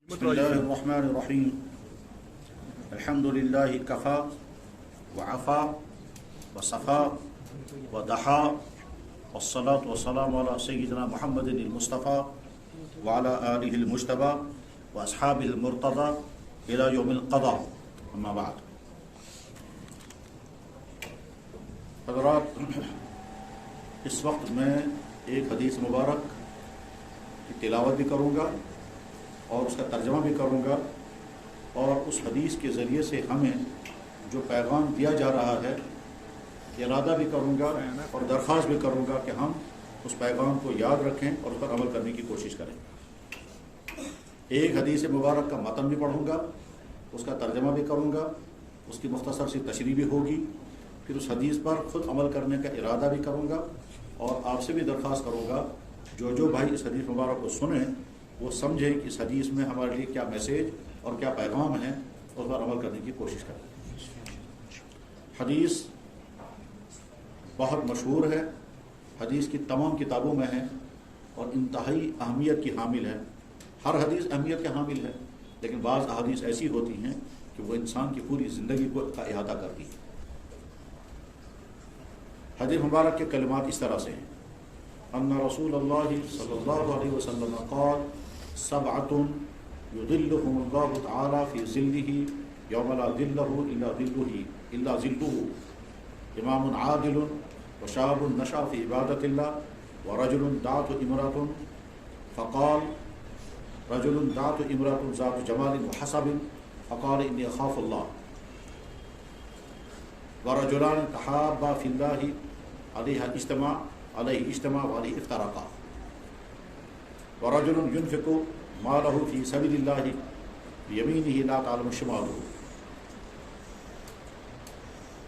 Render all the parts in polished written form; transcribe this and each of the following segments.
بسم الله الرحمن الرحيم الحمد لله كفى وعفى وصفى ودحى والصلاة والسلام على سيدنا محمد المصطفى وعلى آله المجتبى وأصحابه المرتضى إلى يوم القضاء أما بعد. حضرات، اس وقت میں ایک حدیث مبارک کی تلاوت بھی کروں گا اور اس کا ترجمہ بھی کروں گا، اور اس حدیث کے ذریعے سے ہمیں جو پیغام دیا جا رہا ہے ارادہ بھی کروں گا اور درخواست بھی کروں گا کہ ہم اس پیغام کو یاد رکھیں اور اس پر عمل کرنے کی کوشش کریں. ایک حدیث مبارک کا متن بھی پڑھوں گا، اس کا ترجمہ بھی کروں گا، اس کی مختصر سی تشریح بھی ہوگی، پھر اس حدیث پر خود عمل کرنے کا ارادہ بھی کروں گا، اور آپ سے بھی درخواست کروں گا جو بھائی اس حدیث مبارک کو سنیں وہ سمجھیں کہ اس حدیث میں ہمارے لیے کیا میسیج اور کیا پیغام ہے، اس پر عمل کرنے کی کوشش کریں. حدیث بہت مشہور ہے، حدیث کی تمام کتابوں میں ہے اور انتہائی اہمیت کی حامل ہے. ہر حدیث اہمیت کے حامل ہے، لیکن بعض احادیث ایسی ہوتی ہیں کہ وہ انسان کی پوری زندگی کو کا احاطہ کرتی ہے. حدیث مبارک کے کلمات اس طرح سے ہیں: ان رسول اللہ صلی اللہ علیہ وسلم قال سبعۃ یظلهم اللہ تعالی فی ظلہ یوم لا ظل الا ظلہ امام عادل وشاب نشأ فی عبادۃ اللہ ورجل دعته امرأة فقال رجل دعته امرأة ذات جمال وحسب فقال انی اخاف اللہ ورجلان تحابا فی اللہ علیہ اجتماع وعلیہ افترقا ورجل ينفق مالہ فی سبیل اللہ بیمینہ لا تعلم شمالہ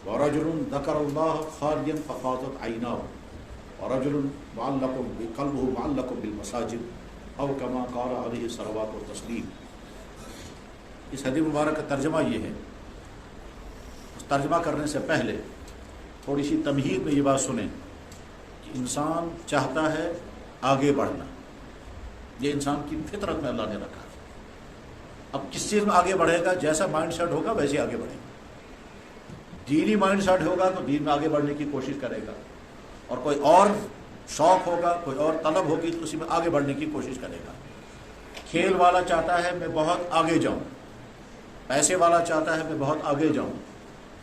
ورجل ذکر اللہ خالیا ففاضت عیناہ ورجل قلبہ معلق بالمساجد او کما قال علیہ الصلوات والتسلیم. اس حدیث مبارک کا ترجمہ یہ ہے. اس ترجمہ کرنے سے پہلے تھوڑی سی تمہید میں یہ بات سنیں کہ انسان چاہتا ہے آگے بڑھنا. یہ انسان کی فطرت میں اللہ نے رکھا ہے. اب کس چیز میں آگے بڑھے گا؟ جیسا مائنڈ سیٹ ہوگا ویسے آگے بڑھے گا. دینی مائنڈ سیٹ ہوگا تو دین میں آگے بڑھنے کی کوشش کرے گا، اور کوئی اور شوق ہوگا، کوئی اور طلب ہوگی تو اسی میں آگے بڑھنے کی کوشش کرے گا. کھیل والا چاہتا ہے میں بہت آگے جاؤں، پیسے والا چاہتا ہے میں بہت آگے جاؤں،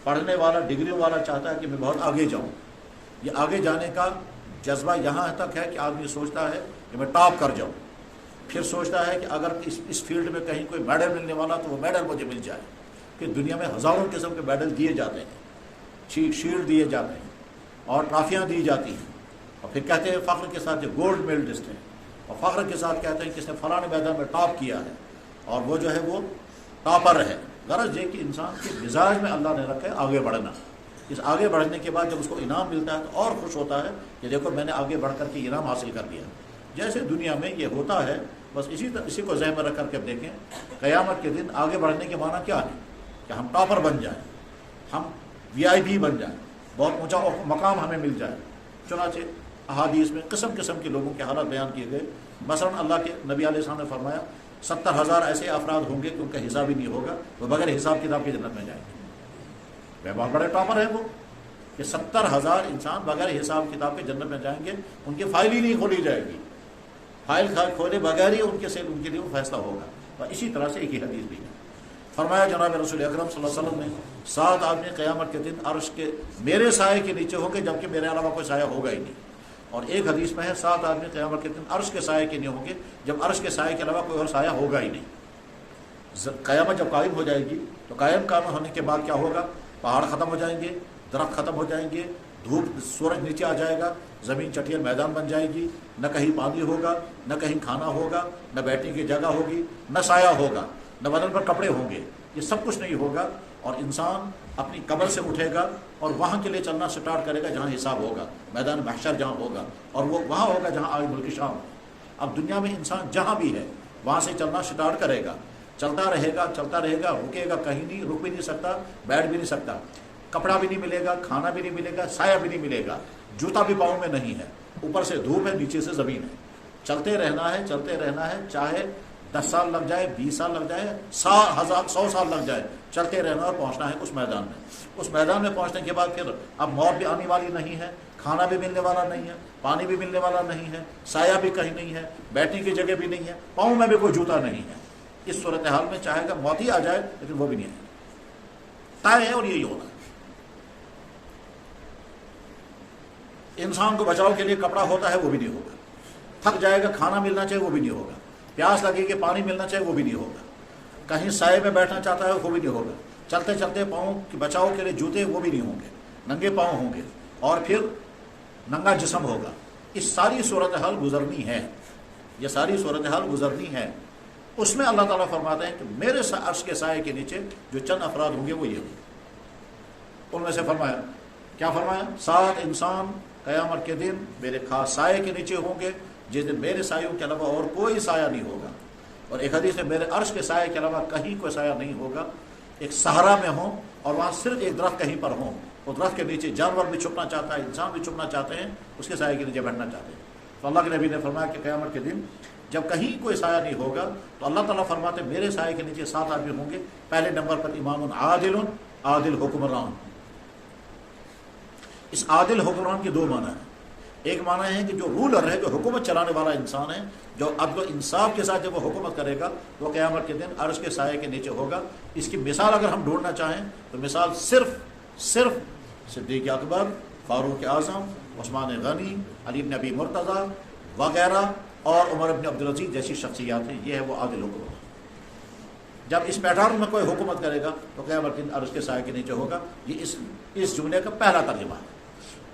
پڑھنے والا ڈگریوں والا چاہتا ہے کہ میں بہت آگے جاؤں. یہ آگے جانے کا جذبہ یہاں تک ہے کہ آدمی سوچتا ہے کہ میں ٹاپ کر جاؤں، پھر سوچتا ہے کہ اگر اس فیلڈ میں کہیں کوئی میڈل ملنے والا تو وہ میڈل مجھے مل جائے. کہ دنیا میں ہزاروں قسم کے میڈل دیے جاتے ہیں، شیلڈ دیے جاتے ہیں اور ٹرافیاں دی جاتی ہیں، اور پھر کہتے ہیں فخر کے ساتھ یہ گولڈ میڈلسٹ ہیں، اور فخر کے ساتھ کہتے ہیں کہ اس نے فلاں میدان میں ٹاپ کیا ہے اور وہ جو ہے وہ ٹاپر ہے. غرض یہ کہ انسان کے مزاج میں اللہ نے رکھا ہے آگے بڑھنا. اس آگے بڑھنے کے بعد جب اس کو انعام ملتا ہے تو اور خوش ہوتا ہے کہ دیکھو میں نے آگے بڑھ کر کے انعام حاصل کر لیا. جیسے دنیا میں یہ ہوتا ہے، بس اسی کو ذہن میں رکھ کر کے دیکھیں قیامت کے دن آگے بڑھنے کے معنی کیا ہے کہ ہم ٹاپر بن جائیں، ہم VIP بن جائیں، بہت اونچا مقام ہمیں مل جائے. چنانچہ احادیث میں قسم قسم کے لوگوں کے حالات بیان کیے گئے. مثلا اللہ کے نبی علیہ السلام نے فرمایا 70,000 ایسے افراد ہوں گے کہ ان کا حساب ہی نہیں ہوگا، وہ بغیر حساب کتاب کی جنت میں جائیں گے. وہ بہت بڑے ٹاپر ہیں وہ کہ 70,000 انسان بغیر حساب کتاب کے جنت میں جائیں گے. ان کی فائل ہی نہیں کھولی جائے گی، فائل کھولے بغیر ہی ان کے لیے وہ فیصلہ ہوگا. اور اسی طرح سے ایک ہی حدیث بھی ہے. فرمایا جناب رسول اکرم صلی اللہ علیہ وسلم نے 7 آدمی قیامت کے دن عرش کے میرے سائے کے نیچے ہوں گے جبکہ میرے علاوہ کوئی سایہ ہوگا ہی نہیں. اور ایک حدیث میں ہے 7 آدمی قیامت کے دن عرش کے سائے کے نہیں ہوں گے جب عرش کے سائے کے علاوہ کوئی اور سایہ ہوگا ہی نہیں. قیامت جب قائم ہو جائے گی تو قائم ہونے کے بعد کیا ہوگا؟ پہاڑ ختم ہو جائیں گے، درخت ختم ہو جائیں گے، دھوپ سورج نیچے آ جائے گا، زمین چٹیل میدان بن جائے گی، نہ کہیں پانی ہوگا، نہ کہیں کھانا ہوگا، نہ بیٹھنے کی جگہ ہوگی، نہ سایہ ہوگا، نہ بدن پر کپڑے ہوں گے. یہ سب کچھ نہیں ہوگا، اور انسان اپنی قبر سے اٹھے گا اور وہاں کے لیے چلنا سٹارٹ کرے گا جہاں حساب ہوگا، میدان محشر جہاں ہوگا، اور وہ وہاں ہوگا جہاں آج ملک شام. اب دنیا میں انسان جہاں بھی ہے وہاں سے چلنا سٹارٹ کرے گا، چلتا رہے گا، رکے گا کہیں نہیں، رک بھی نہیں سکتا، بیٹھ بھی نہیں سکتا، کپڑا بھی نہیں ملے گا، کھانا بھی نہیں ملے گا، سایہ بھی نہیں ملے گا، جوتا بھی پاؤں میں نہیں ہے، اوپر سے دھوپ ہے، نیچے سے زمین ہے. چلتے رہنا ہے، چاہے 10 سال لگ جائے، 20 سال لگ جائے، 100 سال لگ جائے، چلتے رہنا اور پہنچنا ہے اس میدان میں۔ اس میدان میں پہنچنے کے بعد پھر اب موت بھی آنے والی نہیں ہے، کھانا بھی ملنے والا نہیں ہے، پانی بھی ملنے والا نہیں ہے، سایہ بھی کہیں نہیں ہے، بیٹھنے کی جگہ بھی نہیں ہے، پاؤں میں بھی کوئی جوتا نہیں ہے۔ اس صورتحال میں چاہے گا موت ہی آ جائے لیکن وہ بھی نہیں ہے، طے ہے اور یہی ہونا ہے۔ انسان کو بچاؤ کے لیے کپڑا ہوتا ہے وہ بھی نہیں ہوگا، تھک جائے گا کھانا ملنا چاہیے وہ بھی نہیں ہوگا، پیاس لگے کہ پانی ملنا چاہیے وہ بھی نہیں ہوگا، کہیں سائے میں بیٹھنا چاہتا ہے وہ بھی نہیں ہوگا، چلتے چلتے پاؤں کے بچاؤ کے لیے جوتے وہ بھی نہیں ہوں گے، ننگے پاؤں ہوں گے اور پھر ننگا جسم ہوگا۔ اس ساری صورتحال گزرنی ہے، یہ ساری صورتحال گزرنی ہے۔ اس میں اللہ تعالیٰ فرماتے ہیں کہ میرے عرش کے سائے کے نیچے جو چند افراد ہوں گے وہ یہ ہوں گے۔ ان میں سے فرمایا، کیا فرمایا؟ 7 انسان قیامت کے دن میرے خاص سائے کے نیچے ہوں گے، جس دن میرے سایوں کے علاوہ اور کوئی سایہ نہیں ہوگا۔ اور ایک حدیث میں میرے عرش کے سائے کے علاوہ کہیں کوئی سایہ نہیں ہوگا، ایک صحرا میں ہوں اور وہاں صرف ایک درخت کہیں پر ہوں، وہ درخت کے نیچے جانور بھی چھپنا چاہتا ہے، انسان بھی چھپنا چاہتے ہیں، اس کے سائے کے نیچے بیٹھنا چاہتے ہیں۔ تو اللہ کے نبی نے فرمایا کہ قیامت کے دن جب کہیں کوئی سایہ نہیں ہوگا تو اللہ تعالیٰ فرماتے ہیں میرے سائے کے نیچے 7 آدمی ہوں گے۔ پہلے نمبر پر امام عادل، عادل حکمران۔ اس عادل حکمران کے 2 معنی ہیں۔ ایک معنی ہے کہ جو رولر ہے، جو حکومت چلانے والا انسان ہے، جو عدل و انصاف کے ساتھ جب وہ حکومت کرے گا وہ قیامت کے دن عرش کے سائے کے نیچے ہوگا۔ اس کی مثال اگر ہم ڈھونڈنا چاہیں تو مثال صرف صدیق اکبر، فاروق اعظم، عثمان غنی، علی بن ابی مرتضیٰ وغیرہ اور عمر بن عبدالعزیز جیسی شخصیات ہیں، یہ ہے وہ عادل حکمران۔ جب اس پیٹرن میں کوئی حکومت کرے گا تو قیامت کے دن عرش کے سائے کے نیچے ہوگا۔ یہ اس جملے کا پہلا ترجمہ ہے۔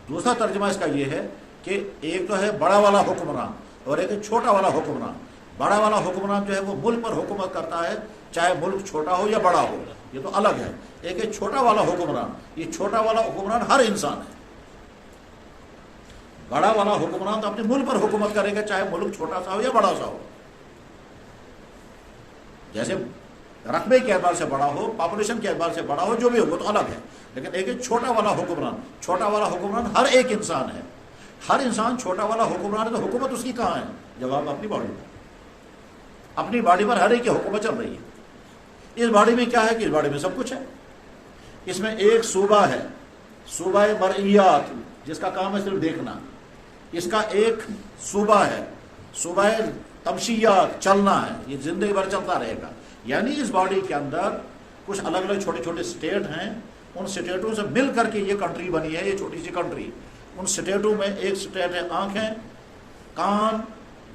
دوسرا ترجمہ اس کا یہ ہے کہ ایک تو ہے بڑا والا حکمران اور ایک ہے چھوٹا والا حکمران۔ بڑا والا حکمران جو ہے وہ ملک پر حکومت کرتا ہے، چاہے ملک چھوٹا ہو یا بڑا ہو، یہ تو الگ ہے۔ ایک ہے چھوٹا والا حکمران، یہ چھوٹا والا حکمران ہر انسان ہے۔ بڑا والا حکمران تو اپنے ملک پر حکومت کرے گا، چاہے ملک چھوٹا سا ہو یا بڑا سا ہو، جیسے رقبے کے اعتبار سے بڑا ہو، پاپولیشن کے اعتبار سے بڑا ہو، جو بھی ہو وہ تو الگ ہے۔ لیکن ایک ہے چھوٹا والا حکمران۔ چھوٹا والا حکمران ہر ایک انسان ہے، ہر انسان چھوٹا والا حکمران ہے۔ تو حکومت اس کی کہاں ہے؟ جواب اپنی باڈی پر، اپنی باڈی پر ہر ایک کی حکومت چل رہی ہے۔ اس باڈی میں کیا ہے کہ اس باڈی میں سب کچھ ہے۔ اس میں ایک صوبہ ہے، صوبہ مرئیات، جس کا کام ہے صرف دیکھنا۔ اس کا ایک صوبہ ہے، صوبہ تمشیات، چلنا ہے، یہ زندگی بھر چلتا رہے گا۔ یعنی اس باڈی کے اندر کچھ الگ الگ چھوٹے چھوٹے اسٹیٹ ہیں، ان اسٹیٹوں سے مل کر کے یہ کنٹری بنی ہے، یہ چھوٹی سی کنٹری۔ ان اسٹیٹوں میں ایک اسٹیٹ ہے آنکھیں، کان،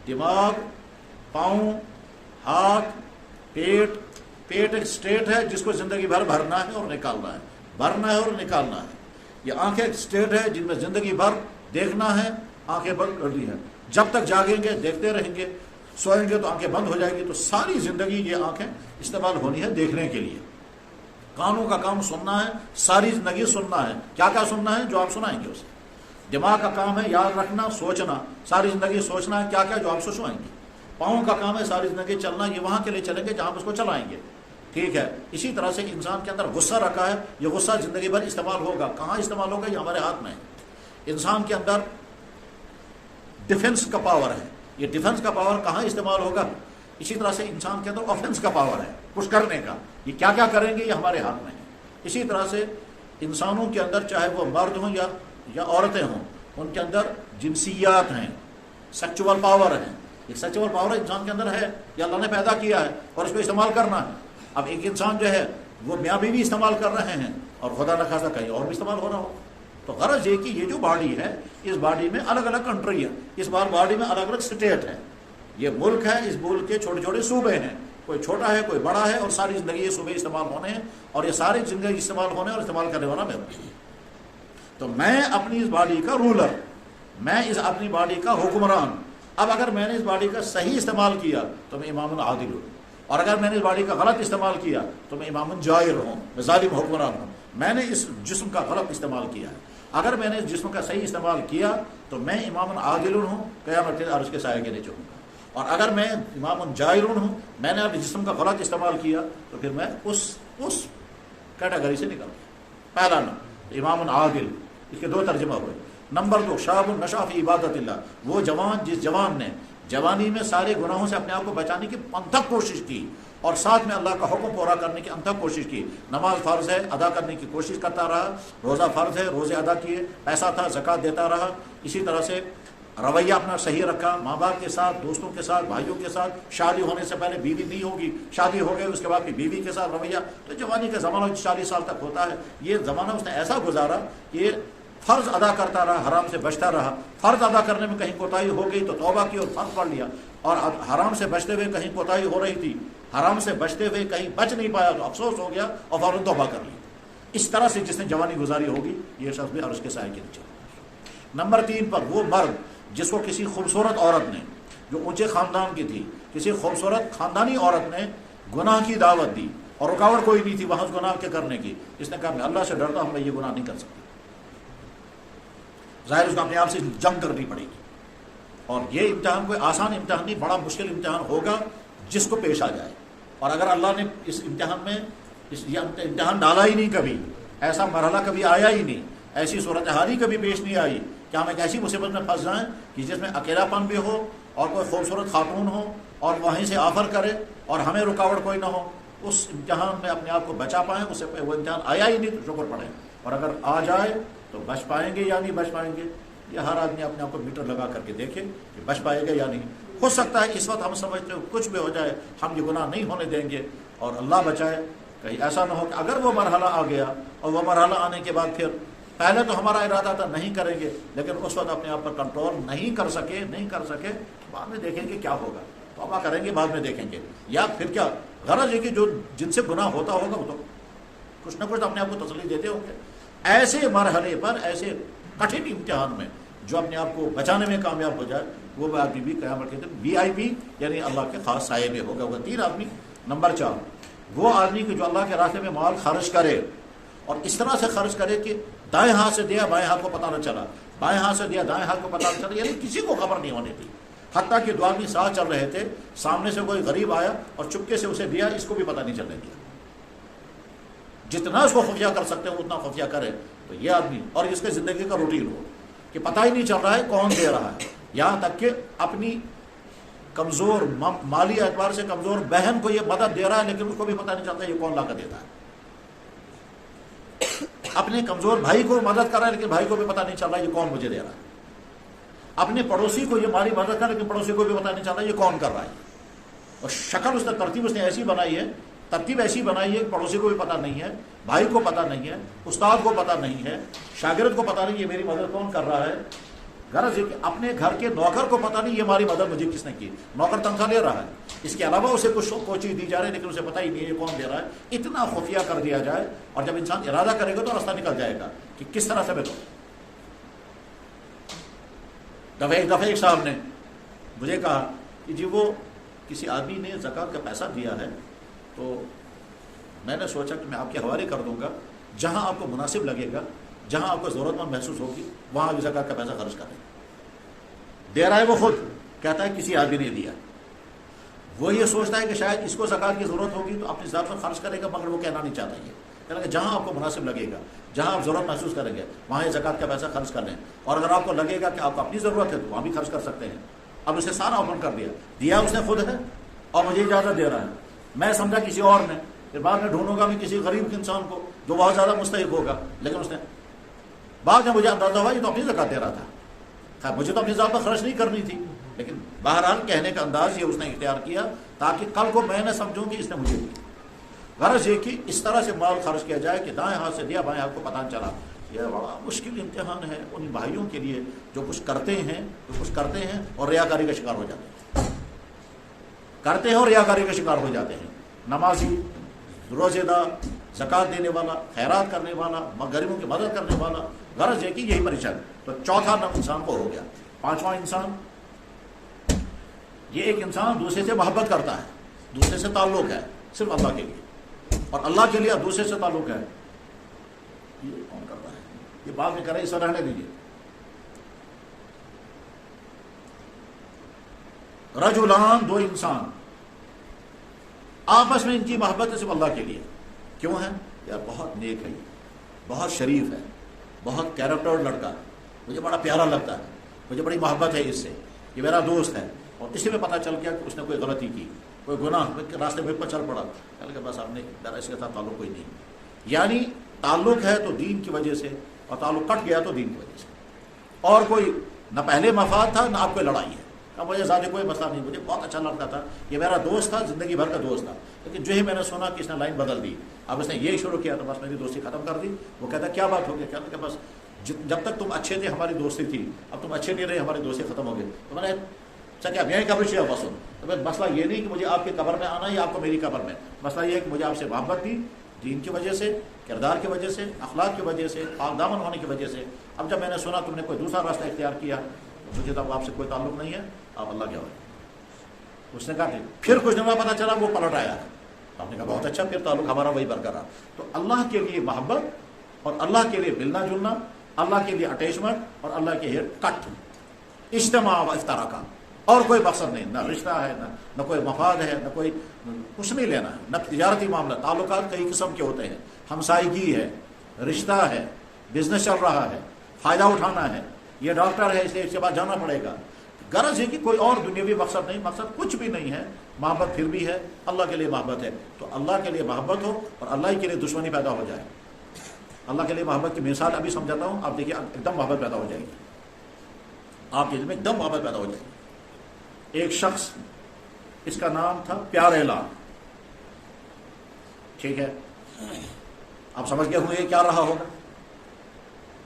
دماغ، پاؤں، ہاتھ، پیٹ۔ پیٹ ایک اسٹیٹ ہے جس کو زندگی بھر بھرنا ہے اور نکالنا ہے، بھرنا ہے اور نکالنا ہے۔ یہ آنکھیں ایک اسٹیٹ ہے جن میں زندگی بھر دیکھنا ہے، آنکھیں بند کر دی ہیں، جب تک جاگیں گے دیکھتے رہیں گے، سوئیں گے تو آنکھیں بند ہو جائیں گی۔ تو ساری زندگی یہ آنکھیں استعمال ہونی ہے دیکھنے کے لیے۔ کانوں کا کام سننا ہے، ساری زندگی سننا ہے۔ کیا کیا سننا ہے؟ جو آپ سنائیں گے اسے۔ دماغ کا کام ہے یاد رکھنا، سوچنا، ساری زندگی سوچنا ہے کیا کیا جو آپ سوچوائیں گے۔ پاؤں کا کام ہے ساری زندگی چلنا، یہ وہاں کے لیے چلیں گے جہاں آپ اس کو چلائیں گے، ٹھیک ہے۔ اسی طرح سے انسان کے اندر غصہ رکھا ہے، یہ غصہ زندگی بھر استعمال ہوگا۔ کہاں استعمال ہوگا؟ یہ ہمارے ہاتھ میں ہے۔ انسان کے اندر ڈیفنس کا پاور ہے، یہ ڈیفنس کا پاور کہاں استعمال ہوگا؟ اسی طرح سے انسان کے اندر آفنس کا پاور ہے، کچھ کرنے کا۔ یہ کیا کیا کریں گے یہ ہمارے ہاتھ میں ہے۔ اسی طرح سے انسانوں کے اندر چاہے وہ مرد ہوں یا عورتیں ہوں، ان کے اندر جنسیات ہیں، سیکچول پاور ہے۔ ایک سیکچول پاور انسان کے اندر ہے، یہ اللہ نے پیدا کیا ہے اور اس کو استعمال کرنا ہے۔ اب ایک انسان جو ہے وہ میاں بیوی استعمال کر رہے ہیں اور خدا نخواستہ کہیں اور بھی استعمال ہو رہا ہو۔ تو غرض یہ کہ یہ جو باڈی ہے، اس باڈی میں الگ الگ کنٹری ہے، اس بار باڈی میں الگ الگ اسٹیٹ ہے۔ یہ ملک ہے، اس ملک کے چھوٹے چھوٹے صوبے ہیں، کوئی چھوٹا ہے کوئی بڑا ہے، اور ساری زندگی یہ صوبے استعمال ہونے ہیں اور یہ ساری زندگی استعمال ہونے اور استعمال کرنے والا میں ہوں۔ تو میں اپنی اس باڈی کا رولر، میں اس اپنی باڈی کا حکمران۔ اب اگر میں نے اس باڈی کا صحیح استعمال کیا تو میں امام عادل ہوں، اور اگر میں نے اس باڈی کا غلط استعمال کیا تو میں امام جائر ہوں، میں ظالم حکمران ہوں۔ میں نے اس جسم کا غلط استعمال کیا ہے، اگر میں نے اس جسم کا صحیح استعمال کیا تو میں امام عادل ہوں، قیامت کے عرش کے سائے کے نیچے ہوں گا۔ اور اگر میں امام جائر ہوں، میں نے اپنے جسم کا غلط استعمال کیا تو پھر میں اس کیٹیگری سے نکل گیا۔ پہلا نام امام عادل، اس کے 2 ترجمہ ہوئے۔ نمبر 2 شاب نشا فی عبادت اللہ، وہ جوان جس جوان نے جوانی میں سارے گناہوں سے اپنے آپ کو بچانے کی انتھک کوشش کی اور ساتھ میں اللہ کا حکم پورا کرنے کی انتھک کوشش کی. نماز فرض ہے ادا کرنے کی کوشش کرتا رہا, روزہ فرض ہے روزے ادا کیے, پیسہ تھا زکوٰۃ دیتا رہا. اسی طرح سے رویہ اپنا صحیح رکھا, ماں باپ کے ساتھ, دوستوں کے ساتھ, بھائیوں کے ساتھ. شادی ہونے سے پہلے بیوی نہیں ہوگی, شادی ہو گئی اس کے بعد بھی بیوی کے ساتھ رویہ. تو جوانی کا زمانہ 40 سال تک ہوتا ہے. یہ زمانہ اس نے ایسا گزارا کہ فرض ادا کرتا رہا, حرام سے بچتا رہا. فرض ادا کرنے میں کہیں کوتاہی ہو گئی تو توبہ کی اور فرض پڑھ لیا, اور حرام سے بچتے ہوئے کہیں کوتاہی ہو رہی تھی, حرام سے بچتے ہوئے کہیں بچ نہیں پایا تو افسوس ہو گیا اور فوراً توبہ کر لی. اس طرح سے جس نے جوانی گزاری ہوگی یہ شخص بھی عرش کے سائے کے نیچے. نمبر 3 پر وہ مرد جس کو کسی خوبصورت عورت نے جو اونچے خاندان کی تھی, کسی خوبصورت خاندانی عورت نے گناہ کی دعوت دی اور رکاوٹ کوئی نہیں تھی وہاں گناہ کے کرنے کی. اس نے کہا میں اللہ سے ڈرتا ہوں, میں یہ گناہ نہیں کر سکتا. ظاہر اس کو اپنے آپ سے جنگ کرنی پڑے گی, اور یہ امتحان کوئی آسان امتحان نہیں, بڑا مشکل امتحان ہوگا جس کو پیش آ جائے. اور اگر اللہ نے اس امتحان میں یہ امتحان ڈالا ہی نہیں, کبھی ایسا مرحلہ کبھی آیا ہی نہیں, ایسی صورتحال ہی کبھی پیش نہیں آئی کہ ہم ایک ایسی مصیبت میں پھنس جائیں کہ جس میں اکیلا پن بھی ہو اور کوئی خوبصورت خاتون ہو اور وہیں سے آفر کرے اور ہمیں رکاوٹ کوئی نہ ہو, اس امتحان میں اپنے آپ کو بچا پائیں. اسے وہ امتحان آیا ہی نہیں تو شکر پڑیں, اور اگر آ جائے تو بچ پائیں گے یا نہیں بچ پائیں گے. یہ ہر آدمی اپنے آپ کو میٹر لگا کر کے دیکھے کہ بچ پائے گا یا نہیں. ہو سکتا ہے اس وقت ہم سمجھتے ہو کچھ بھی ہو جائے ہم یہ گناہ نہیں ہونے دیں گے, اور اللہ بچائے کہیں ایسا نہ ہو کہ اگر وہ مرحلہ آ گیا اور وہ مرحلہ آنے کے بعد پھر پہلے تو ہمارا ارادہ تھا نہیں کریں گے, لیکن اس وقت اپنے آپ پر کنٹرول نہیں کر سکے, بعد میں دیکھیں گے کیا ہوگا, توبہ کریں گے بعد میں دیکھیں گے. یا پھر کیا غرض ہے کہ جو جن سے گناہ ہوتا ہوگا وہ تو کچھ نہ کچھ اپنے آپ کو تسلی دیتے ہوں گے. ایسے مرحلے پر, ایسے کٹھن امتحان میں جو اپنے آپ کو بچانے میں کامیاب ہو جائے وہ آدمی بھی قیامت کے دن VIP یعنی اللہ کے خاص سائے میں ہوگا. وہ 3 آدمی. نمبر 4 وہ آدمی کہ جو اللہ کے راستے میں مال خرچ کرے اور اس طرح سے خرچ کرے کہ دائیں ہاتھ سے دیا بائیں ہاتھ کو پتہ نہ چلا, بائیں ہاتھ سے دیا دائیں ہاتھ کو پتہ نہ چلا, یعنی کسی کو خبر نہیں ہونے دی. حتیٰ کہ 2 آدمی ساتھ چل رہے تھے, سامنے سے کوئی غریب آیا اور چپکے سے اسے دیا, اس کو بھی پتہ نہیں چلنے دیا. جتنا اس کو خفیہ کر سکتے ہیں اتنا خفیہ کرے. تو یہ آدمی, اور اس کے زندگی کا روٹین ہو کہ پتہ ہی نہیں چل رہا ہے کون دے رہا ہے, یہاں تک کہ اپنی کمزور مالی اعتبار سے کمزور بہن کو یہ مدد دے رہا ہے لیکن اس کو بھی پتہ نہیں چلتا یہ کون لا کر دیتا ہے. اپنے کمزور بھائی کو مدد کر رہا ہے لیکن بھائی کو بھی پتہ نہیں چل رہا یہ کون مجھے دے رہا ہے. اپنے پڑوسی کو یہ مالی مدد کر رہا ہے لیکن پڑوسی کو بھی پتہ نہیں چل رہا یہ کون کر رہا ہے. اور شکل اس نے ترتیب اس نے ایسی بنائی ہے, ترتیب ایسی بنائی ہے کہ پڑوسی کو بھی پتہ نہیں ہے, بھائی کو پتہ نہیں ہے, استاد کو پتہ نہیں ہے, شاگرد کو پتہ نہیں یہ میری مدد کون کر رہا ہے. غرض یہ کہ اپنے گھر کے نوکر کو پتہ نہیں یہ ہماری مدد مجھے کس نے کی. نوکر تنخواہ لے رہا ہے, اس کے علاوہ اسے کچھ چیز دی جا رہی ہے لیکن اسے پتہ ہی نہیں ہے یہ کون دے رہا ہے. اتنا خفیہ کر دیا جائے, اور جب انسان ارادہ کرے گا تو راستہ نکل جائے گا کہ کس طرح سے میں تو ایک دفعہ صاحب نے مجھے کہا کہ جی وہ کسی آدمی نے زکوٰۃ کا پیسہ دیا ہے تو میں نے سوچا کہ میں آپ کے حوالے کر دوں گا, جہاں آپ کو مناسب لگے گا, جہاں آپ کو ضرورت مند محسوس ہوگی وہاں بھی زکوٰۃ کا پیسہ خرچ کریں. دے رہا ہے وہ خود کہتا ہے کسی آدمی نے دیا. وہ یہ سوچتا ہے کہ شاید اس کو زکوٰۃ کی ضرورت ہوگی تو اپنی ذات میں خرچ کرے گا, مگر وہ کہنا نہیں چاہتا. یہ کہنا کہ جہاں آپ کو مناسب لگے گا, جہاں آپ ضرورت محسوس کریں گے وہاں یہ زکوٰۃ کا پیسہ خرچ کر لیں, اور اگر آپ کو لگے گا کہ آپ کو اپنی ضرورت ہے تو وہاں بھی خرچ کر سکتے ہیں. اب اسے سارا اوپن کر دیا اس نے خود ہے اور مجھے اجازت دے رہا ہے. میں سمجھا کسی اور نے, پھر بعد میں ڈھونڈوں گا میں کسی غریب انسان کو جو بہت زیادہ مستحق ہوگا, لیکن اس نے بعد میں مجھے اندازہ ہوا یہ تو اپنی زکوٰۃ دے رہا تھا. خیر مجھے تو اپنی ذات پر خرچ نہیں کرنی تھی, لیکن بہرحال کہنے کا انداز یہ اس نے اختیار کیا تاکہ کل کو میں نہ سمجھوں کہ اس نے مجھے دی. غرض یہ کہ اس طرح سے مال خرچ کیا جائے کہ دائیں ہاتھ سے دیا بائیں ہاتھ کو پتہ نہ چلا. یہ بڑا مشکل امتحان ہے ان بھائیوں کے لیے جو کچھ کرتے ہیں اور ریاکاری کا شکار ہو جاتے ہیں. کرتے ہیں اور ریاکاری کا شکار ہو جاتے ہیں. نمازی, روزے دار, زکوٰۃ دینے والا, خیرات کرنے والا, غریبوں کی مدد کرنے والا. غرض ہے کہ یہی پریشانی. تو چوتھا انسان کو ہو گیا. 5واں انسان, یہ ایک انسان دوسرے سے محبت کرتا ہے, دوسرے سے تعلق ہے صرف اللہ کے لیے, اور اللہ کے لیے دوسرے سے تعلق ہے. یہ کون کرتا ہے؟ یہ بات میں کرے, اسے رہنے دیجیے. رجلان, 2 انسان آپس میں ان کی محبت ہے صرف اللہ کے لیے. کیوں ہے؟ یار بہت نیک ہے, بہت شریف ہے, بہت کیریکٹر لڑکا ہے, مجھے بڑا پیارا لگتا ہے, مجھے بڑی محبت ہے اس سے, یہ میرا دوست ہے, اور اسی میں پتہ چل گیا کہ اس نے کوئی غلطی کی، کوئی گناہ راستے میں پر چل پڑا، کہ بس آپ نے اس کے ساتھ تعلق کوئی نہیں. یعنی تعلق ہے تو دین کی وجہ سے، اور تعلق کٹ گیا تو دین کی وجہ سے. اور کوئی نہ پہلے مفاد تھا نہ آپ کوئی لڑائی ہے. اب مجھے زیادہ کوئی مسئلہ نہیں، مجھے بہت اچھا لگتا تھا، یہ میرا دوست تھا، زندگی بھر کا دوست تھا، لیکن جو ہی میں نے سنا کہ اس نے لائن بدل دی، اب اس نے یہ شروع کیا تو بس میری دوستی ختم کر دی. وہ کہتا کیا بات ہو گئی؟ کہتا کہ بس جب تک تم اچھے تھے ہماری دوستی تھی، اب تم اچھے نہیں رہے ہماری دوستی ختم ہو گئی. تو میں نے کیا اب یہیں قبر سے بس ہو. تو بس مسئلہ یہ نہیں کہ مجھے آپ کی قبر میں آنا یا آپ کو میری قبر میں، مسئلہ یہ ہے کہ مجھے آپ سے محبت تھی دین کی وجہ سے، کردار کی وجہ سے، اخلاق کی وجہ سے، پاک دامن ہونے کی وجہ سے. اب جب میں نے سنا تم نے کوئی دوسرا راستہ اختیار کیا، مجھے تو آپ سے کوئی تعلق نہیں ہے، آپ اللہ کے ہوئے. اس نے کہا کہ پھر کچھ دنوں پتہ چلا وہ پلٹ آیا. آپ نے کہا بہت اچھا، پھر تعلق ہمارا وہی برقرار. تو اللہ کے لیے محبت اور اللہ کے لیے ملنا جلنا، اللہ کے لیے اٹیچمنٹ اور اللہ کے لیے کٹ، اجتماع و افتراقہ، اور کوئی مقصد نہیں. نہ رشتہ ہے، نہ کوئی مفاد ہے، نہ کوئی کچھ نہیں لینا ہے، نہ تجارتی معاملہ. تعلقات کئی قسم کے ہوتے ہیں، ہمسائیگی ہے، رشتہ ہے، بزنس چل رہا ہے، فائدہ اٹھانا ہے، یہ ڈاکٹر ہے اس لیے اس کے بعد جانا پڑے گا. غرض ہے کہ کوئی اور دنیاوی مقصد نہیں، مقصد کچھ بھی نہیں ہے. محبت پھر بھی ہے، اللہ کے لیے محبت ہے. تو اللہ کے لیے محبت ہو اور اللہ کے لیے دشمنی پیدا ہو جائے. اللہ کے لیے محبت کی مثال ابھی سمجھاتا ہوں، آپ دیکھیے ایک دم محبت پیدا ہو جائے گی، آپ کے دل میں ایک دم محبت پیدا ہو جائے گی. ایک شخص، اس کا نام تھا پیارے لال، ٹھیک ہے، آپ سمجھ گئے ہوں یہ کیا رہا ہوگا.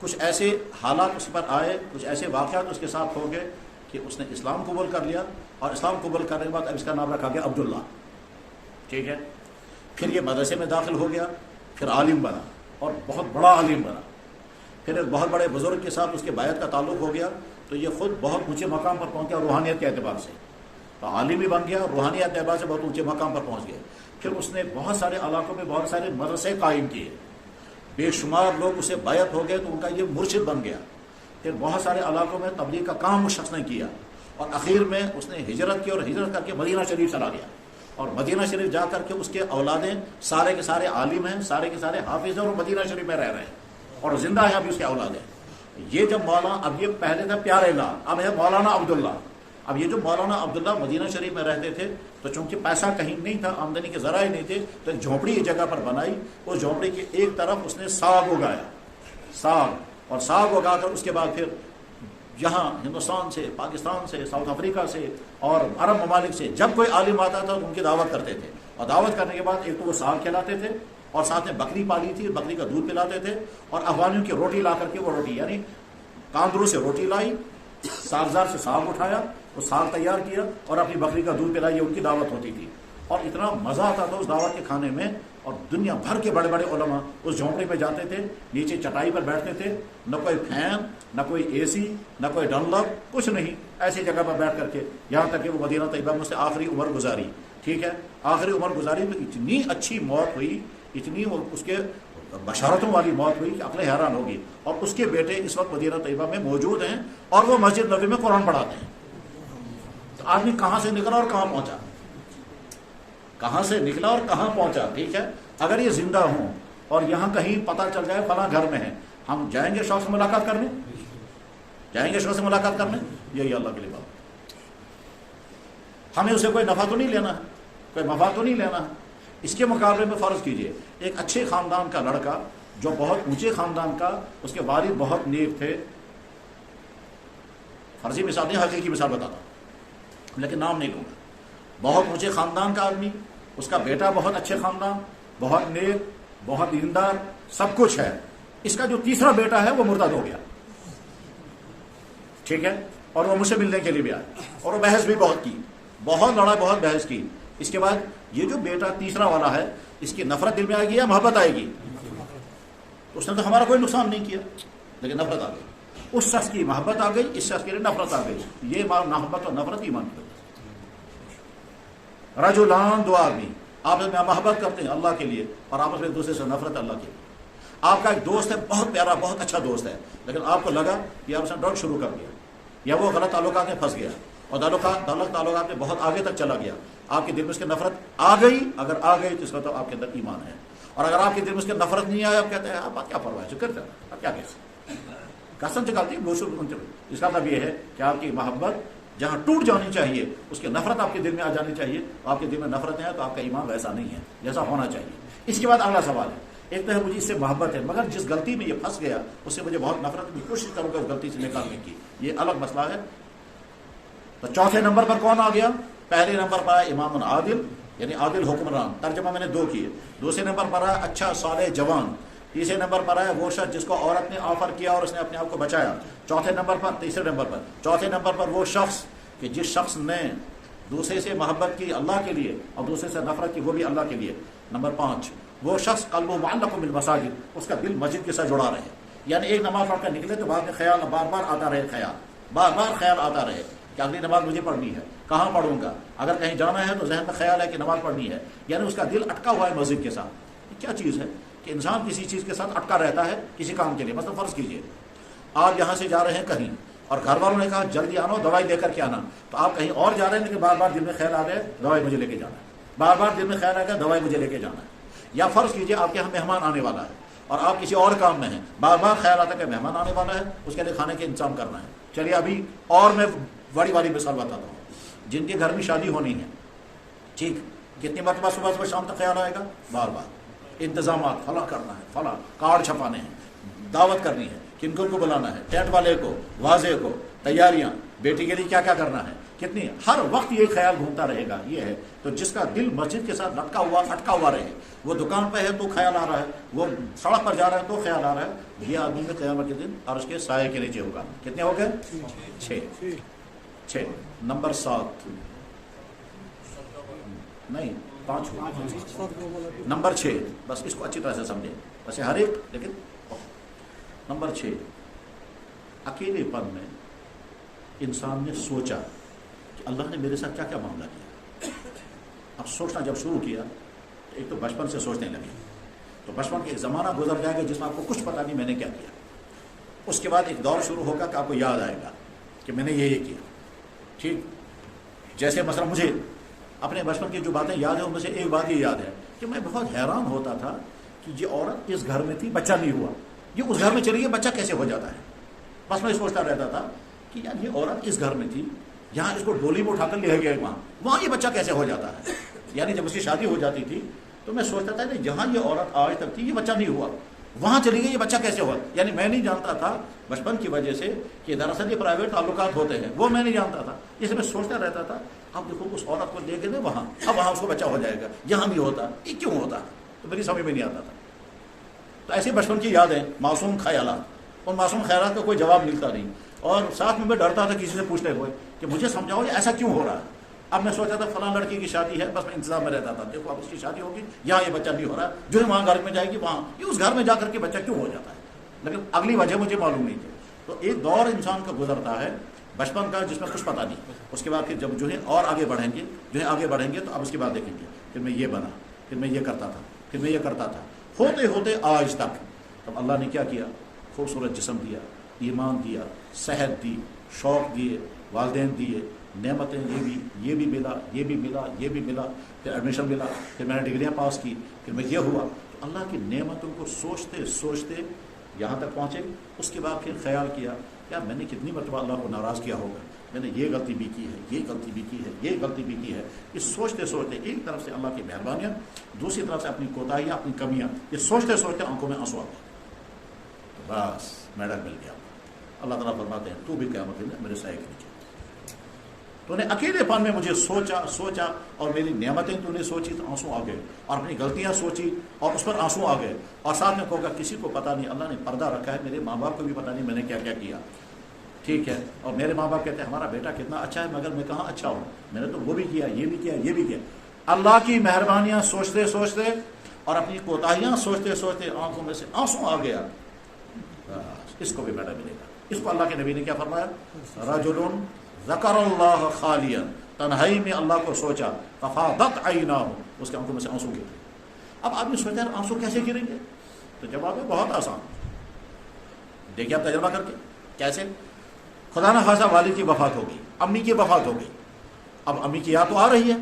کچھ ایسے حالات اس پر آئے، کچھ ایسے واقعات اس کے ساتھ ہو گئے کہ اس نے اسلام قبول کر لیا، اور اسلام قبول کرنے کے بعد اب اس کا نام رکھا گیا عبداللہ، ٹھیک ہے. پھر یہ مدرسے میں داخل ہو گیا، پھر عالم بنا اور بہت بڑا عالم بنا. پھر ایک بہت بڑے بزرگ کے ساتھ اس کے بیعت کا تعلق ہو گیا، تو یہ خود بہت اونچے مقام پر پہنچ گیا روحانیت کے اعتبار سے. تو عالم بھی بن گیا، روحانیت کے اعتبار سے بہت اونچے مقام پر پہنچ گئے. پھر اس نے بہت سارے علاقوں میں بہت سارے مدرسے قائم کیے، بے شمار لوگ اسے بیعت ہو گئے تو ان کا یہ مرشد بن گیا. پھر بہت سارے علاقوں میں تبلیغ کا کام اس شخص نے کیا، اور اخیر میں اس نے ہجرت کی، اور ہجرت کر کے مدینہ شریف چلا گیا. اور مدینہ شریف جا کر کے اس کے اولادیں سارے کے سارے عالم ہیں، سارے کے سارے حافظ ہیں، اور مدینہ شریف میں رہ رہے ہیں اور زندہ ہیں ابھی اس کے اولادیں. یہ جب مولانا، اب یہ پہلے تھا پیارے لال، اب ہے مولانا عبداللہ. اب یہ جو مولانا عبداللہ مدینہ شریف میں رہتے تھے، تو چونکہ پیسہ کہیں نہیں تھا، آمدنی کے ذرائع نہیں تھے، تو ایک جھونپڑی ایک جگہ پر بنائی. اس جھونپڑی کی ایک طرف اس نے ساگ اگایا، ساگ، اور ساگ اگا کر اس کے بعد پھر یہاں ہندوستان سے، پاکستان سے، ساؤتھ افریقہ سے اور عرب ممالک سے جب کوئی عالم آتا تھا تو ان کی دعوت کرتے تھے. اور دعوت کرنے کے بعد ایک تو وہ ساگ کھلاتے تھے، اور ساتھ میں بکری پالی تھی، بکری کا دودھ پلاتے تھے، اور افغانیوں کی روٹی لا کر کے، وہ روٹی یعنی کاندرو سے روٹی لائی، ساگزار سے ساگ اٹھایا، وہ ساگ تیار کیا اور اپنی بکری کا دودھ پلائی. ان کی دعوت ہوتی تھی، اور اتنا مزہ آتا تھا اس دعوت کے کھانے میں. اور دنیا بھر کے بڑے بڑے علماء اس جھونپڑی میں جاتے تھے، نیچے چٹائی پر بیٹھتے تھے، نہ کوئی فین، نہ کوئی اے سی، نہ کوئی ڈنلپ، کچھ نہیں، ایسی جگہ پر بیٹھ کر کے، یہاں تک کہ وہ مدینہ طیبہ میں سے آخری عمر گزاری. ٹھیک ہے، آخری عمر گزاری میں اتنی اچھی موت ہوئی، اتنی اس کے بشارتوں والی موت ہوئی کہ عقل حیران ہوگی. اور اس کے بیٹے اس وقت مدینہ طیبہ میں موجود ہیں، اور وہ مسجد نبوی میں قرآن پڑھاتے ہیں. تو آدمی کہاں سے نکلا اور کہاں پہنچا، کہاں سے نکلا اور کہاں پہنچا. ٹھیک ہے، اگر یہ زندہ ہوں اور یہاں کہیں پتہ چل جائے فلاں گھر میں ہے، ہم جائیں گے شوق سے ملاقات کرنے، جائیں گے شوق سے ملاقات کرنے. یہی اللہ کے لیے بات. ہمیں اسے کوئی نفع تو نہیں لینا ہے، کوئی مفاد تو نہیں لینا ہے. اس کے مقابلے میں فرض کیجئے ایک اچھے خاندان کا لڑکا، جو بہت اونچے خاندان کا، اس کے والد بہت نیک تھے، فرضی مثال نہیں، حقیقی مثال بتاتا ہوں لیکن نام نہیں لوں گا. بہت اونچے خاندان کا آدمی، اس کا بیٹا بہت اچھے خاندان، بہت نیک، بہت دیندار، سب کچھ ہے. اس کا جو تیسرا بیٹا ہے وہ مرتد ہو گیا. ٹھیک ہے، اور وہ مجھ سے ملنے کے لیے بھی آیا، اور وہ بحث بھی بہت کی، بہت لڑا، بہت بحث کی. اس کے بعد یہ جو بیٹا تیسرا والا ہے، اس کی نفرت دل میں آئے گی یا محبت آئے گی؟ اس نے تو ہمارا کوئی نقصان نہیں کیا، لیکن نفرت آ گئی. اس شخص کی محبت آ گئی، اس شخص کے لیے نفرت آ گئی. یہ محبت اور نفرت ایمان کی. رجلان، دو آدمی آپس میں محبت کرتے ہیں اللہ کے لیے، اور آپس میں ایک دوسرے سے نفرت اللہ کے لیے. آپ کا ایک دوست ہے، بہت پیارا، بہت اچھا دوست ہے، لیکن آپ کو لگا کہ آپ اس نے ڈرگ شروع کر دیا، یا وہ غلط تعلقات میں پھنس گیا، اور تعلقات میں بہت آگے تک چلا گیا. آپ کے دل میں اس کی نفرت آ گئی. اگر آ گئی تو اس کا تو آپ کے اندر ایمان ہے. اور اگر آپ کے دل میں اس کی نفرت نہیں آیا، آپ کہتے ہیں آپ کیا پرواہ ہے، کرتے ہیں آپ کیا کہتے ہیں، قسم چکالتی ہے. اس کا مطلب یہ ہے کہ آپ کی محبت جہاں ٹوٹ جانی چاہیے اس کی نفرت آپ کے دل میں آ جانی چاہیے. آپ کے دل میں نفرت ہے تو آپ کا ایمان ویسا نہیں ہے جیسا ہونا چاہیے. اس کے بعد اگلا سوال ہے، ایک تو ہے مجھے اس سے محبت ہے مگر جس غلطی میں یہ پھنس گیا اس سے مجھے بہت نفرت کی کوشش کروں گا اس غلطی سے نکالنے کی، یہ الگ مسئلہ ہے. تو چوتھے نمبر پر کون آ گیا؟ پہلے نمبر پر آیا امام عادل، یعنی عادل حکمران، ترجمہ میں نے 2 کیے. دوسرے نمبر پر آیا اچھا صالح جوان. تیسرے نمبر پر آیا وہ شخص جس کو عورت نے آفر کیا اور اس نے اپنے آپ کو بچایا. چوتھے نمبر پر وہ شخص کہ جس شخص نے دوسرے سے محبت کی اللہ کے لیے اور دوسرے سے نفرت کی وہ بھی اللہ کے لیے. نمبر 5 وہ شخص قلبہ معلق بالمساجد، اس کا دل مسجد کے ساتھ جڑا رہے، یعنی ایک نماز پڑھ کر نکلے تو بعد میں خیال بار بار آتا رہے کہ اگلی نماز مجھے پڑھنی ہے، کہاں پڑھوں گا. اگر کہیں جانا ہے تو ذہن میں خیال ہے کہ نماز پڑھنی ہے، یعنی اس کا دل اٹکا ہوا ہے مسجد کے ساتھ. یہ کیا چیز ہے کہ انسان کسی چیز کے ساتھ اٹکا رہتا ہے کسی کام کے لیے. مثلا فرض کیجئے آپ یہاں سے جا رہے ہیں کہیں اور گھر والوں نے کہا جلدی آنا دوائی لے کر کے آنا، تو آپ کہیں اور جا رہے ہیں لیکن بار بار دل میں خیال آ رہا ہے دوائی مجھے لے کے جانا ہے، بار بار دل میں خیال آ گیا دوائی مجھے لے کے جانا ہے. یا فرض کیجئے آپ کے یہاں مہمان آنے والا ہے اور آپ کسی اور کام میں ہیں، بار بار خیال آتا ہے کہ مہمان آنے والا ہے اس کے لیے کھانے کے انتظام کرنا ہے. چلیے ابھی اور میں بڑی والی مثال بتاتا ہوں. جن کے گھر میں شادی ہونی ہے، ٹھیک، کتنی مرتبہ صبح شام تک خیال آئے گا؟ بار بار انتظامات، فلاں کرنا ہے، فلاں کارڈ چھپانے ہیں، دعوت کرنی ہے، کن کو بلانا ہے، ٹینٹ والے کو، واضح کو، تیاریاں، بیٹی کے لیے کیا کیا کرنا ہے، کتنی، ہر وقت یہ خیال گھومتا رہے گا. یہ ہے تو جس کا دل مسجد کے ساتھ لٹکا ہوا اٹکا ہوا رہے، وہ دکان پہ ہے تو خیال آ رہا ہے، وہ سڑک پر جا رہا ہے تو خیال آ رہا ہے، یہ آدمی میں قیامت کے دن عرش کے سائے کے نیچے ہوگا. کتنے ہو گئے؟ 6. نمبر 7 نہیں 5 نمبر 6، بس اس کو اچھی طرح سے سمجھیں، ویسے ہر ایک، لیکن نمبر 6 اکیلے پن میں انسان نے سوچا کہ اللہ نے میرے ساتھ کیا کیا معاملہ کیا. اب سوچنا جب شروع کیا تو ایک تو بچپن سے سوچنے لگے، تو بچپن کے ایک زمانہ گزر جائے گا جس میں آپ کو کچھ پتہ نہیں میں نے کیا کیا. اس کے بعد ایک دور شروع ہوگا کہ آپ کو یاد آئے گا کہ میں نے یہ کیا. ٹھیک، جیسے مثلا مجھے اپنے بچپن کی جو باتیں یاد ہیں ان میں سے ایک بات یہ یاد ہے کہ میں بہت حیران ہوتا تھا کہ یہ عورت اس گھر میں تھی، بچہ نہیں ہوا، یہ اس گھر میں چلی گئی، بچہ کیسے ہو جاتا ہے. بس میں سوچتا رہتا تھا کہ یار یہ عورت اس گھر میں تھی، یہاں اس کو ڈولی میں اٹھا کر لے گئے وہاں یہ بچہ کیسے ہو جاتا ہے. یعنی جب اس کی شادی ہو جاتی تھی تو میں سوچتا تھا کہ جہاں یہ عورت آج تک تھی یہ بچہ نہیں ہوا، وہاں چلی گئی یہ بچہ کیسے ہوا. یعنی میں نہیں جانتا تھا بچپن کی وجہ سے کہ دراصل یہ پرائیویٹ تعلقات ہوتے ہیں، وہ میں نہیں جانتا تھا. اس میں سوچتا رہتا تھا اب دیکھو اس عورت کو لے کے نا وہاں، اب وہاں اس کو بچہ ہو جائے گا، یہاں بھی ہوتا، یہ کیوں ہوتا، تو میری سمجھ میں نہیں آتا تھا. تو ایسے بچپن کی یادیں، معصوم خیالات، ان معصوم خیالات کا کوئی جواب ملتا نہیں، اور ساتھ میں ڈرتا تھا کسی سے پوچھتے ہوئے کہ مجھے سمجھاؤ یہ ایسا کیوں ہو رہا ہے. اب میں سوچا تھا فلاں لڑکی کی شادی ہے، بس میں انتظام میں رہتا تھا، دیکھو اب اس کی شادی ہوگی، یہاں یہ بچہ نہیں ہو رہا، جو وہاں گھر میں جائے گی وہاں یہ اس گھر میں جا کر کے بچہ کیوں ہو جاتا ہے. لیکن اگلی وجہ مجھے معلوم نہیں تھی. تو ایک دور انسان کا گزرتا ہے بچپن کا جس میں کچھ پتہ نہیں. اس کے بعد پھر جب جو ہے اور آگے بڑھیں گے تو اب اس کے بعد دیکھیں گے پھر میں یہ بنا، پھر میں یہ کرتا تھا، پھر میں یہ کرتا تھا، ہوتے ہوتے آج تک. تب اللہ نے کیا کیا؟ خوبصورت جسم دیا، ایمان دیا، صحت دی، شوق دیے، والدین دیے، نعمتیں، یہ بھی ملا، پھر ایڈمیشن ملا، پھر میں نے ڈگریاں پاس کی، پھر میں یہ ہوا. تو اللہ کی نعمتوں کو سوچتے سوچتے یہاں تک پہنچے. اس کے بعد پھر خیال کیا یار میں نے کتنی مرتبہ اللہ کو ناراض کیا ہوگا، میں نے یہ غلطی بھی کی ہے، یہ غلطی بھی کی ہے، یہ غلطی بھی کی ہے. یہ سوچتے سوچتے ایک طرف سے اللہ کی مہربانیاں، دوسری طرف سے اپنی کوتاہیاں، اپنی کمیاں، یہ سوچتے سوچتے آنکھوں میں آنسو آ گئے. بس میڈل مل گیا. اللہ تعالیٰ فرماتے ہیں تو بھی قیامت میں میرے سائے کے نیچے. تو نے اکیلے پن میں مجھے سوچا اور میری نعمتیں تو نے سوچی تو آنسو آ گئے، اور اپنی غلطیاں سوچی اور اس پر آنسو آ گئے. اور ساتھ میں کہا کسی کو پتہ نہیں، اللہ نے پردہ رکھا ہے، میرے ماں باپ کو بھی پتہ نہیں میں نے کیا کیا کیا. ٹھیک ہے، اور میرے ماں باپ کہتے ہیں ہمارا بیٹا کتنا اچھا ہے، مگر میں کہاں اچھا ہوں، میں نے تو وہ بھی کیا، یہ بھی کیا، یہ بھی کیا. اللہ کی مہربانیاں سوچتے سوچتے اور اپنی کوتاہیاں سوچتے سوچتے آنکھوں میں سے آنسو آ گیا. اس کو بھی بیٹا ملے گا. اس کو اللہ کے نبی نے کیا فرمایا؟ رجل ذکر اللہ خالیا، تنہائی میں اللہ کو سوچا، ففاضت عیناہ، اس کے آنکھوں میں سے آنسو گرے. اب آدمی سوچتا ہے آنسو کیسے گریں گے؟ تو جواب ہے بہت آسان. دیکھیے آپ تجربہ کر کے کیسے. خدا نہ خاصا والد کی وفات ہو گئی، امی کی وفات ہو گئی. اب امی کی یاد تو آ رہی ہے.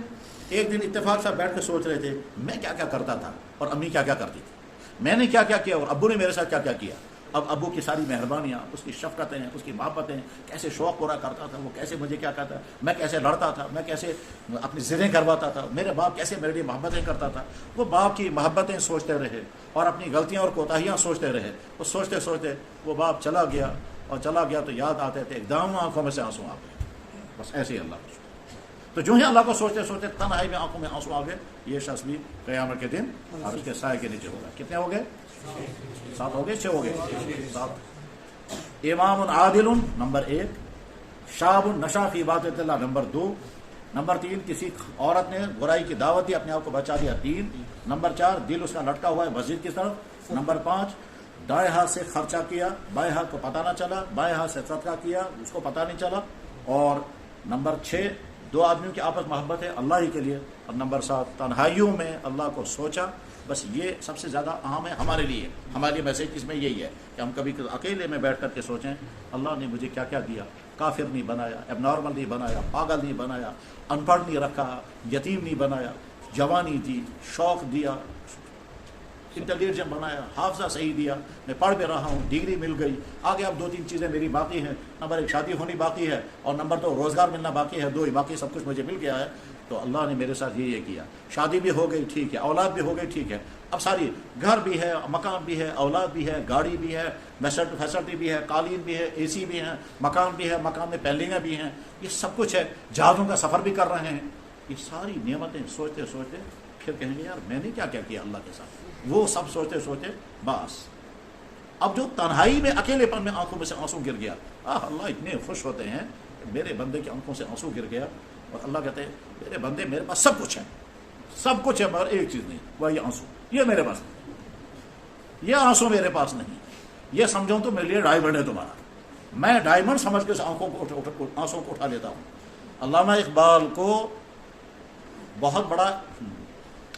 ایک دن اتفاق سے بیٹھ کے سوچ رہے تھے میں کیا کیا کرتا تھا اور امی کیا کیا کرتی تھی، میں نے کیا کیا کیا اور ابو نے میرے ساتھ کیا کیا کیا. اب ابو کی ساری مہربانیاں، اس کی شفقتیں، اس کی محبتیں، کیسے شوق پورا کرتا تھا وہ، کیسے مجھے کیا کہتا، میں کیسے لڑتا تھا، میں کیسے اپنی ضدیں کرواتا تھا، میرے باپ کیسے میرے لیے محبتیں کرتا تھا. وہ باپ کی محبتیں سوچتے رہے اور اپنی غلطیاں اور کوتاہیاں سوچتے رہے. وہ سوچتے سوچتے وہ باپ چلا گیا، اور چلا گیا تو یاد آتے تھے ایک دم آنکھوں میں سے آنسو آ گئے. بس ایسے ہی اللہ کو سوچتے. تو جو ہی اللہ کو سوچتے سوچتے تنہائی میں آنکھوں میں آنسو آ گئے. یہ شخص بھی قیامت کے دن عرش کے سائے کے نیچے ہوگا. کتنے ہو گئے؟ 7 ہو گئے، 6 ہو گئے، 7. امام عادل نمبر 1، شاب نشا فی عبادت اللہ نمبر 2، نمبر 3 کسی عورت نے برائی کی دعوت دی اپنے آپ کو بچا دیا 3، نمبر 4 دل اس کا لٹکا ہوا ہے مسجد کی طرف، نمبر 5 دائیں ہاتھ سے خرچہ کیا، بائیں ہاتھ کو پتہ نہ چلا، بائیں ہاتھ سے صدقہ کیا اس کو پتہ نہیں چلا، اور نمبر 6 2 آدمیوں کی آپس محبت ہے اللہ ہی کے لیے، اور نمبر 7 تنہائیوں میں اللہ کو سوچا. بس یہ سب سے زیادہ اہم ہے ہمارے لیے. ہمارے لیے میسیج اس میں یہی ہے کہ ہم کبھی اکیلے میں بیٹھ کر کے سوچیں اللہ نے مجھے کیا کیا دیا. کافر نہیں بنایا، اب نارمل نہیں بنایا، پاگل نہیں بنایا، ان پڑھ نہیں رکھا، یتیم نہیں بنایا، جوانی دی، شوق دیا، انٹیلیجنٹ بنایا، حافظہ صحیح دیا، میں پڑھ بھی رہا ہوں، ڈگری مل گئی. آگے اب 2-3 چیزیں میری باقی ہیں. نمبر 1 شادی ہونی باقی ہے، اور نمبر 2 روزگار ملنا باقی ہے. 2 ہی باقی سب کچھ مجھے مل گیا ہے. تو اللہ نے میرے ساتھ یہ کیا. شادی بھی ہو گئی ٹھیک ہے، اولاد بھی ہو گئی ٹھیک ہے، اب ساری گھر بھی ہے، مکان بھی ہے، اولاد بھی ہے، گاڑی بھی ہے، فیسلٹی بھی ہے، قالین بھی ہے، اے سی بھی ہے، مکان بھی ہے، مکان میں پینلنگیں بھی ہیں، یہ سب کچھ ہے. جہازوں کا سفر بھی کر رہے ہیں. یہ ساری نعمتیں سوچتے سوچتے پھر کہیں گے یار میں نے کیا کیا کیا اللہ کے ساتھ. وہ سب سوچتے سوچتے بس اب جو تنہائی میں اکیلے پن میں آنکھوں میں سے آنسو گر گیا. اللہ اتنے خوش ہوتے ہیں میرے بندے کی آنکھوں سے آنسو گر گیا. اور اللہ کہتے ہیں میرے بندے میرے پاس سب کچھ ہے، سب کچھ ہے، مگر ایک چیز نہیں، وہ یہ آنسو، یہ میرے پاس نہیں، یہ آنسو میرے پاس نہیں. یہ سمجھو تو میرے لیے ڈائمنڈ ہے تمہارا. میں ڈائمنڈ سمجھ کے آنکھوں کو آنسو کو اٹھا لیتا ہوں. علامہ اقبال کو بہت بڑا،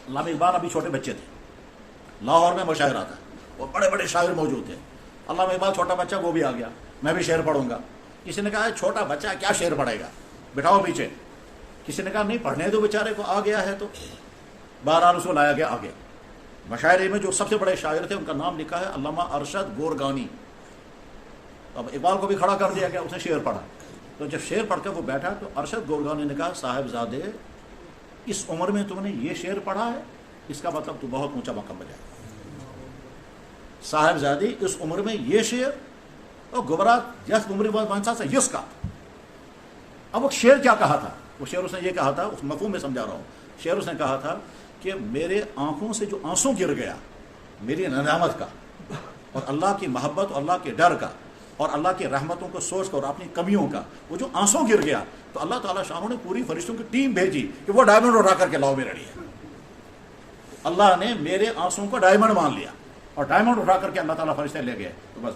علامہ اقبال ابھی چھوٹے بچے تھے، لاہور میں مشاعرہ تھا، وہ بڑے بڑے شاعر موجود تھے. علامہ اقبال چھوٹا بچہ وہ بھی آ گیا، میں بھی شعر پڑھوں گا. کسی نے کہا چھوٹا بچہ کیا شعر پڑھے گا، بٹھاؤ پیچھے. کسی نے کہا نہیں پڑھنے دو بیچارے کو، آ گیا ہے تو. بہرحال اس کو لایا گیا آگے. مشاعرے میں جو سب سے بڑے شاعر تھے ان کا نام لکھا ہے علامہ ارشد گورگانی. اب اقبال کو بھی کھڑا کر دیا گیا، اس نے شعر پڑھا. تو جب شعر پڑھ کر وہ بیٹھا تو ارشد گورگانی نے کہا صاحبزادے اس عمر میں تم نے یہ شعر پڑھا ہے، اس کا مطلب تو بہت اونچا مقام بجائے. صاحبزادی اس عمر میں یہ شعر، اور گبرات یس عمر بانسا سے یس کا. اب وہ شعر کیا کہا تھا؟ وہ شعر اس نے یہ کہا تھا، اس مفہوم میں سمجھا رہا ہوں. شعر اس نے کہا تھا کہ میرے آنکھوں سے جو آنسو گر گیا میری ندامت کا، اور اللہ کی محبت اور اللہ کے ڈر کا، اور اللہ کی رحمتوں کو سوچ کر اور اپنی کمیوں کا وہ جو آنسو گر گیا، تو اللہ تعالیٰ شاہ نے پوری فرشتوں کی ٹیم بھیجی کہ وہ ڈائمنڈ اٹھا کر کے لاؤ میرے لیے. اللہ نے میرے آنسو کو ڈائمنڈ مان لیا، اور ڈائمنڈ اٹھا کر کے اللہ تعالیٰ فرشتے لے گئے. تو بس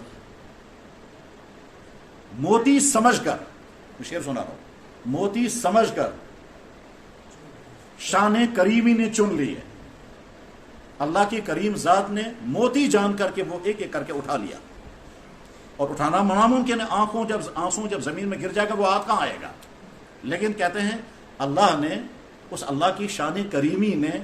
موتی سمجھ کر، شعر سنا رہا ہوں، موتی سمجھ کر شان کریمی نے چن لیے. اللہ کی کریم ذات نے موتی جان کر کے وہ ایک ایک کر کے اٹھا لیا. اور اٹھانا ناممکن ہے، آنسو جب زمین میں گر جائے گا وہ ہاتھ کہاں آئے گا. لیکن کہتے ہیں اللہ نے، اس اللہ کی شان کریمی نے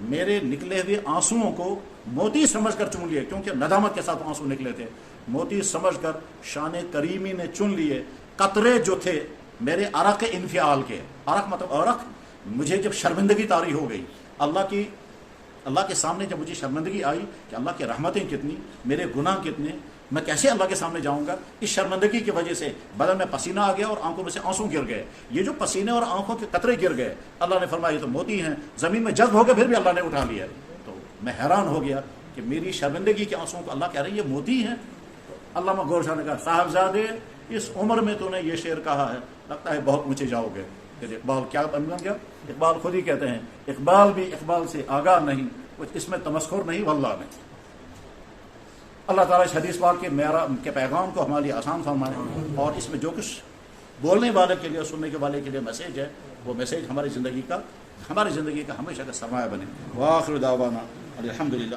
میرے نکلے ہوئے آنسوؤں کو موتی سمجھ کر چن لیے، کیونکہ ندامت کے ساتھ آنسو نکلے تھے. موتی سمجھ کر شان کریمی نے چن لیے. قطرے جو تھے میرے عرق انفعال کے، عرق مطلب عرق، مجھے جب شرمندگی طاری ہو گئی اللہ کے سامنے، جب مجھے شرمندگی آئی کہ اللہ کی رحمتیں کتنی، میرے گناہ کتنے، میں کیسے اللہ کے سامنے جاؤں گا. اس شرمندگی کی وجہ سے بدن میں پسینہ آ گیا اور آنکھوں میں سے آنسو گر گئے. یہ جو پسینے اور آنکھوں کے قطرے گر گئے، اللہ نے فرمایا یہ تو موتی ہیں، زمین میں جذب ہو گئے، پھر بھی اللہ نے اٹھا لیا. تو میں حیران ہو گیا کہ میری شرمندگی کے آنسوؤں کو اللہ کہہ رہے ہیں یہ موتی ہیں. تو علامہ گور شاہ نے کہا صاحبزادے اس عمر میں تو نے یہ شعر کہا ہے، لگتا ہے بہت اونچے جاؤ گے. پھر اقبال کیا بن گیا؟ اقبال خود ہی کہتے ہیں اقبال بھی اقبال سے آگاہ نہیں، کچھ اس میں تمسخر نہیں واللہ نہیں. اللہ تعالیٰ اس حدیث پاک کے پیغام کو ہمارے لیے آسان فرمائے، اور اس میں جو کچھ بولنے والے کے لیے، سننے کے والے کے لیے میسیج ہے، وہ میسیج ہماری زندگی کا ہمیشہ کا سرمایہ بنے. وآخر دعوانا الحمدللہ.